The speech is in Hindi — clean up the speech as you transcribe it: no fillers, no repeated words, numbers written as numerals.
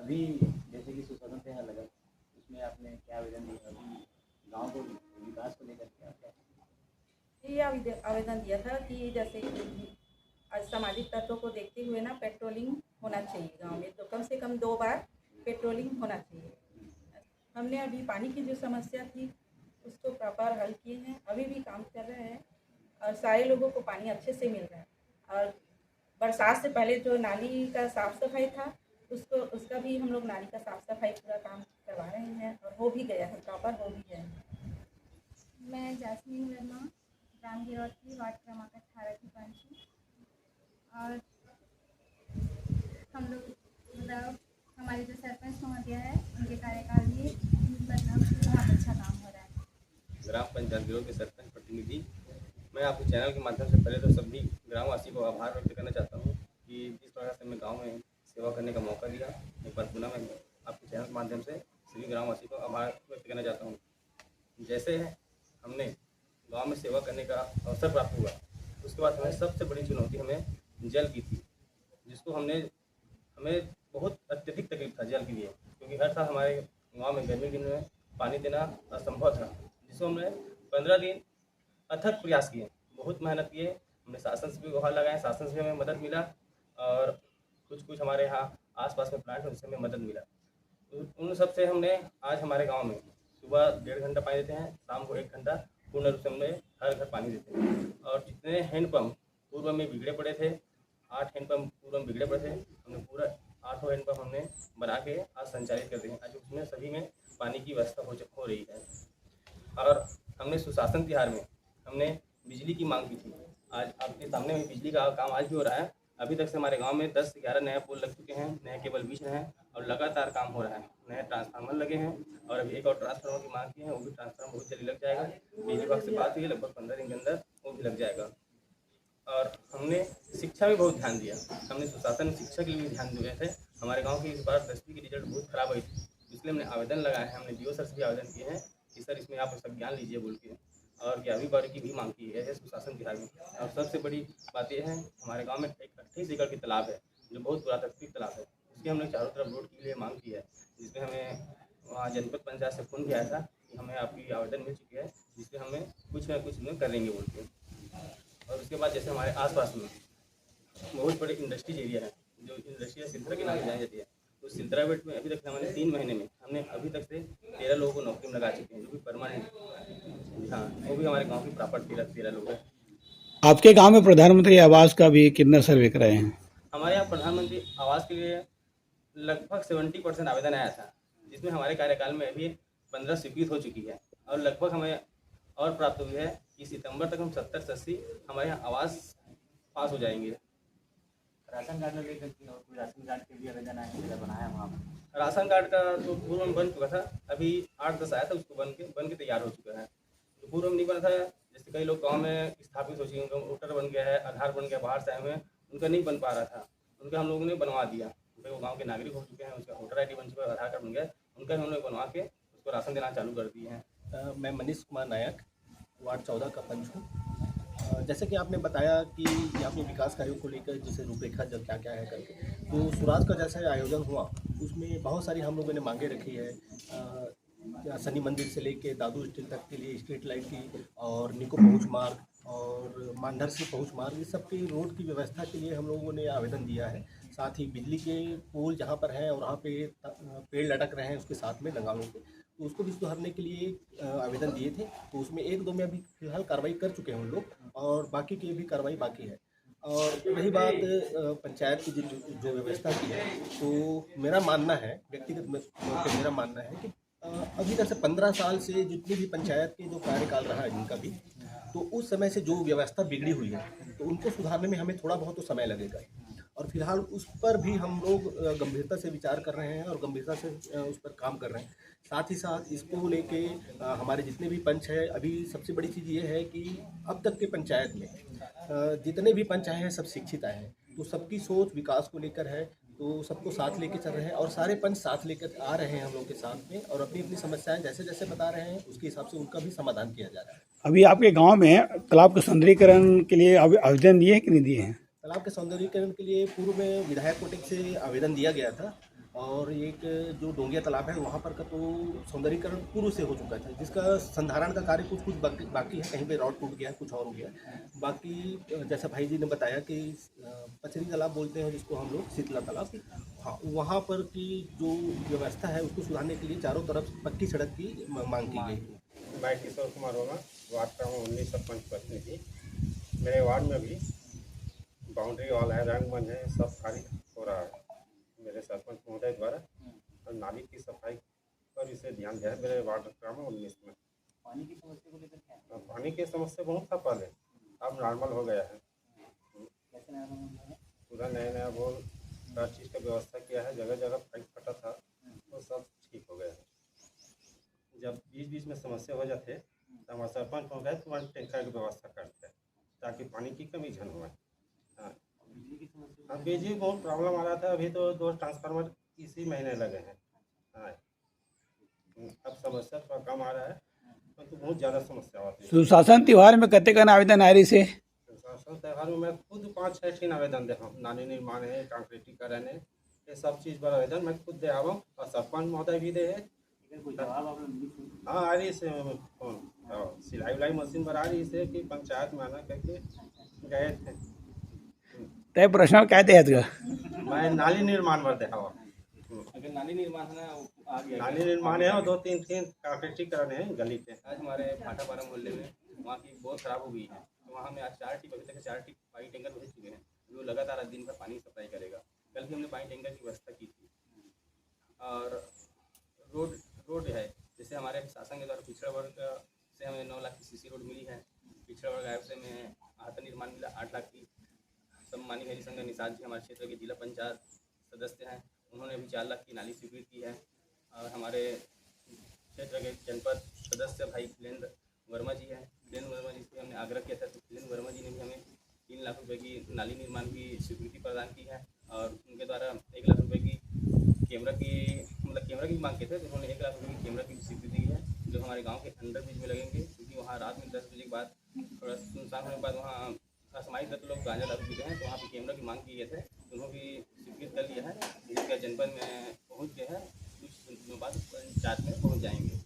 अभी जैसे कि सुशासन से यहाँ लगा, उसमें आपने क्या आवेदन दिया? अभी गाँव को विकास को लेकर क्या क्या ये आवेदन दिया था कि जैसे कि सामाजिक तत्वों को देखते हुए ना पेट्रोलिंग होना चाहिए गांव में, तो कम से कम 2 बार पेट्रोलिंग होना चाहिए। हमने अभी पानी की जो समस्या थी उसको प्रॉपर हल किए हैं, अभी भी काम कर रहे हैं और सारे लोगों को पानी अच्छे से मिल रहा है। और बरसात से पहले जो नाली का साफ सफाई था उसका भी हम लोग नाली का साफ सफाई पूरा काम करवा रहे हैं और हो भी गया है, प्रॉपर हो भी गया है। मैं जैस्मीन वर्मा ग्राम गिरौती वार्ड क्रमांक 18 की पंच हूँ। और हम लोग मतलब हमारे जो सरपंच महोदय है उनके कार्यकाल में मतलब बहुत अच्छा काम हो रहा है। ग्राम पंचायत गिरोह के सरपंच प्रतिनिधि, मैं आपके चैनल के माध्यम से पहले तो सभी ग्रामवासी को आभार व्यक्त करना चाहता हूँ कि जिस प्रकार से मैं गांव में सेवा करने का मौका दिया। एक बार पुनः मैं आपके चैनल के माध्यम से सभी ग्रामवासी को आभार व्यक्त करना चाहता हूँ। जैसे हमने गांव में सेवा करने का अवसर प्राप्त हुआ, उसके बाद हमें सबसे बड़ी चुनौती हमें जल की थी, जिसको हमें बहुत अत्यधिक तकलीफ था जल के लिए, क्योंकि हर साल हमारे गांव में गर्मी के दिन में पानी देना असंभव था, जिसको हमने 15 दिन अथक प्रयास किए, बहुत मेहनत किए। हमने शासन से भी गुहार लगाए, शासन से हमें मदद मिला और कुछ हमारे यहाँ आसपास में प्लांट हैं उससे हमें मदद मिला। उन सब से हमने आज हमारे गांव में सुबह 1.5 घंटा पानी देते हैं, शाम को 1 घंटा पूर्ण रूप से हमने हर घर पानी देते हैं। और जितने हैंडपम्प पूर्व में बिगड़े पड़े थे, 8 हैंडपम्प पूर्व में बिगड़े पड़े थे, हमने पूरा 8 हैंडपम्प हमने बना के आज संचालित कर दिए हैं। आज उसमें सभी में पानी की व्यवस्था हो रही है। और हमने सुशासन तिहार में हमने बिजली की मांग की थी। आज आपके सामने में बिजली का काम आज भी हो रहा है। अभी तक से हमारे गांव में 10 से 11 नए पोल लग चुके हैं, नए केबल बिछ रहे हैं और लगातार काम हो रहा है। नए ट्रांसफार्मर लगे हैं और अभी एक और ट्रांसफार्मर की मांग की है, वो भी ट्रांसफार्मर बहुत जल्दी लग जाएगा। बिजली विभाग से बात हुई है, लगभग 15 दिन के अंदर वो भी लग जाएगा। और हमने शिक्षा में बहुत ध्यान दिया। हमने सुशासन शिक्षा के लिए भी ध्यान दिए थे। हमारे गाँव की इस बार 10वीं की रिजल्ट बहुत खराब आई थी, इसलिए हमने आवेदन लगाए हैं। हमने DO सर से भी आवेदन किए हैं कि सर इसमें आप सब ज्ञान लीजिए बोल के, और 11वीं 12वीं की भी मांग की है सुशासन तिहार में। और सबसे बड़ी बात यह है, हमारे गांव में एक 28 एकड़ की तालाब है जो बहुत पुरातात्विक तालाब है, उसकी हमने चारों तरफ रोड के लिए मांग की है, जिसमें हमें वहाँ जनपद पंचायत से फोन किया था कि हमें आपकी आवेदन मिल चुकी है, जिससे हमें कुछ ना कुछ करेंगे बोल के। और उसके बाद जैसे हमारे आसपास में बहुत बड़े इंडस्ट्रीज एरिया है, जो इंडस्ट्री सिंतरा के नाम से जानी जाती है, तो सिंतरा बेट में अभी तक हमारे 3 महीने में हमने अभी तक से 13 लोगों को नौकरी में लगा चुके हैं, जो कि परमानेंट। हाँ, वो भी हमारे गांव की प्रॉपर 13 लोग हैं। आपके गांव में प्रधानमंत्री आवास का भी कितना सर्वे कराए हैं? हमारे यहाँ प्रधानमंत्री आवास के लिए लगभग 70% आवेदन आया था, जिसमें हमारे कार्यकाल में अभी 15 स्वीकृत हो चुकी है और लगभग हमें और प्राप्त हुई है कि सितंबर तक हम 70 से 80 हमारे यहाँ आवास पास हो जाएंगे। राशन कार्ड लेकर के और कोई राशन कार्ड के भी आवेदन आए हैं, बनाया वहाँ पर? राशन कार्ड का तो पूर्व में बन चुका था, अभी 8-10 आया था, उसको बन के तैयार हो चुका है। तो पूर्व में नहीं बना था, जैसे कई लोग गाँव में स्थापित हो चुके हैं, उनका वोटर बन गया है, आधार बन गया, बाहर से आए हुए हैं, उनका नहीं बन पा रहा था, उनका हम लोगों ने बनवा दिया। क्योंकि वो गाँव के नागरिक हो चुके हैं, उसका वोटर ID बन चुका है, आधार कार्ड बन गया, उनका हम लोग बनवा के उसको राशन देना चालू कर दिए हैं। मैं मनीष कुमार नायक वार्ड 14 का पंच हूँ। जैसे कि आपने बताया कि यहाँ पे विकास कार्यों को लेकर जैसे रूपरेखा जब क्या क्या है करके, तो स्वराज का जैसा आयोजन हुआ उसमें बहुत सारी हम लोगों ने मांगे रखी है। शनि मंदिर से लेके दादू स्टील तक के लिए स्ट्रीट लाइट की, और निको पहुँच मार्ग और मांडर से पहुँच मार्ग, ये सब की रोड की व्यवस्था के लिए हम लोगों ने आवेदन दिया है। साथ ही बिजली के पोल जहाँ पर हैं और वहाँ पे पेड़ लटक रहे हैं उसके साथ में नंगालों के, तो उसको भी सुधारने के लिए आवेदन दिए थे। तो उसमें 1-2 में अभी फिलहाल कार्रवाई कर चुके हैं उन लोग, और बाकी की भी कार्रवाई बाकी है। और रही बात पंचायत की जो व्यवस्था की है, तो मेरा मानना है, व्यक्तिगत मेरा मानना है कि अभी तक से 15 साल से जितनी भी पंचायत के जो कार्यकाल रहा है जिनका भी, तो उस समय से जो व्यवस्था बिगड़ी हुई है, तो उनको सुधारने में हमें थोड़ा बहुत तो समय लगेगा। और फिलहाल उस पर भी हम लोग गंभीरता से विचार कर रहे हैं और गंभीरता से उस पर काम कर रहे हैं। साथ ही साथ इसको लेके हमारे जितने भी पंच हैं, अभी सबसे बड़ी चीज़ ये है कि अब तक के पंचायत में जितने भी पंच आए हैं सब शिक्षित आए हैं, तो सबकी सोच विकास को लेकर है, तो सबको साथ लेके चल रहे हैं और सारे पंच साथ लेकर आ रहे हैं हम लोग के साथ में, और अपनी अपनी समस्याएं जैसे जैसे बता रहे हैं उसके हिसाब से उनका भी समाधान किया जा रहा है। अभी आपके गांव में तालाब के सौंदर्यीकरण के लिए आवेदन दिए हैं कि नहीं दिए हैं? तालाब के सौंदर्यीकरण के लिए पूर्व में विधायक कोटे से आवेदन दिया गया था, और एक जो डोंगिया तालाब है वहाँ पर का तो सौंदर्यीकरण पूर्व से हो चुका था, जिसका संधारण का कार्य कुछ कुछ बाकी है, कहीं पे रॉड टूट गया है, कुछ और हो गया है। बाकी जैसा भाई जी ने बताया कि पचरी तालाब बोलते हैं जिसको हम लोग, शीतला तालाब, हाँ वहाँ पर की जो व्यवस्था है उसको सुधारने के लिए चारों तरफ पक्की सड़क की मांग की गई है। मैं किशोर कुमार होगा, वार्ड का हूँ 19 सरपंच प्रतिनिधि। मेरे वार्ड में भी बाउंड्री वॉल है, रंगमंच है, सब कार्य हो रहा है मेरे सरपंच महोदय द्वारा। और नाली की सफाई पर इसे ध्यान दिया है मेरे वार्ड क्रम 19 में। पानी की समस्या को लेकर क्या है? पानी की समस्या बहुत था पहले, अब नॉर्मल हो गया है। कैसे नया बना है? पूरा नया नया वो हर चीज़ का व्यवस्था किया है, जगह जगह पाइप फटा था तो सब ठीक हो गया है। जब बीच बीच में समस्या हो जाते तो हमारे सरपंच हो गए तो वहाँ टैंकर की व्यवस्था करते हैं ताकि पानी की कमी झन हुए। हाँ, बिजली की समस्या हाँ बिजली बहुत प्रॉब्लम आ रहा था, अभी तो 2 ट्रांसफार्मर इसी महीने लगे हैं। हाँ, अब समस्या थोड़ा कम आ रहा है, तो बहुत ज़्यादा समस्या होती है। सुशासन त्योहार में कतेकन आवेदन आ रही से शासन त्यौहार में मैं खुद 5-6 आवेदन दे रहा हूँ। नाली निर्माण है, कांक्रीटीकरण है, ये सब चीज़ पर आवेदन मैं खुद दे रहा हूँ और सरपंच महोदय भी दे है। लेकिन कोई जवाब आपने नहीं सुना? हाँ आ रही से फोन सिलाई उलाई मशीन पर आ रही से कि पंचायत में आना करके गए थे। तय प्रश्न काय ते आहेत का मैं नाली निर्माण पर दे रहा हूँ। अगर नाली निर्माण है ना आ गया नाली निर्माण है और 2-3 कांक्रीटीकरण है गली पे। आज हमारे भाटापारा मोहल्ले में वहाँ की बहुत ख़राब हो गई है, तो वहाँ हमने आज 4 टिप, अभी तक 4 टिप पानी टैंकर भेज चुके हैं। वो लगातार आज दिन भर पानी सप्लाई करेगा। कल भी हमने पानी टैंकर की व्यवस्था की थी। और रोड है, जैसे हमारे शासन के द्वारा पिछड़ा वर्ग से हमें 9 लाख की सीसी रोड मिली है। पिछड़ा वर्ग आयोग से हमें आहत निर्माण मिला 8 लाख की। सम्मानित हरि संघ निषाद जी हमारे क्षेत्र के जिला पंचायत सदस्य हैं, उन्होंने अभी 4 लाख की नाली स्वीकृत की है। और हमारे क्षेत्र के जनपद सदस्य भाई खिलेंद्र वर्मा जी हैं, खिलेंद्र वर्मा जी से हमने आग्रह किया था, तो खिलेंद्र वर्मा जी ने भी हमें 3 लाख रुपए की नाली निर्माण की स्वीकृति प्रदान की है। और उनके द्वारा 1 लाख रुपए की कैमरा की मांग की थे, तो उन्होंने 1 लाख रुपए की कैमरा की स्वीकृति की है, जो हमारे गाँव के अंडर ब्रिज में लगेंगे, क्योंकि वहाँ रात में 10 बजे के बाद थोड़ा सुनसान होने के बाद वहाँ असामाजिक तत्व लोग गांजा दारू पीते हैं, तो वहाँ पे कैमरा की मांग की गई थे, उन्होंने भी स्वीकृत कर लिया है। जिसका जनपद में पहुँच गया है, कुछ दिनों बाद पंचायत में पहुँच जाएंगे।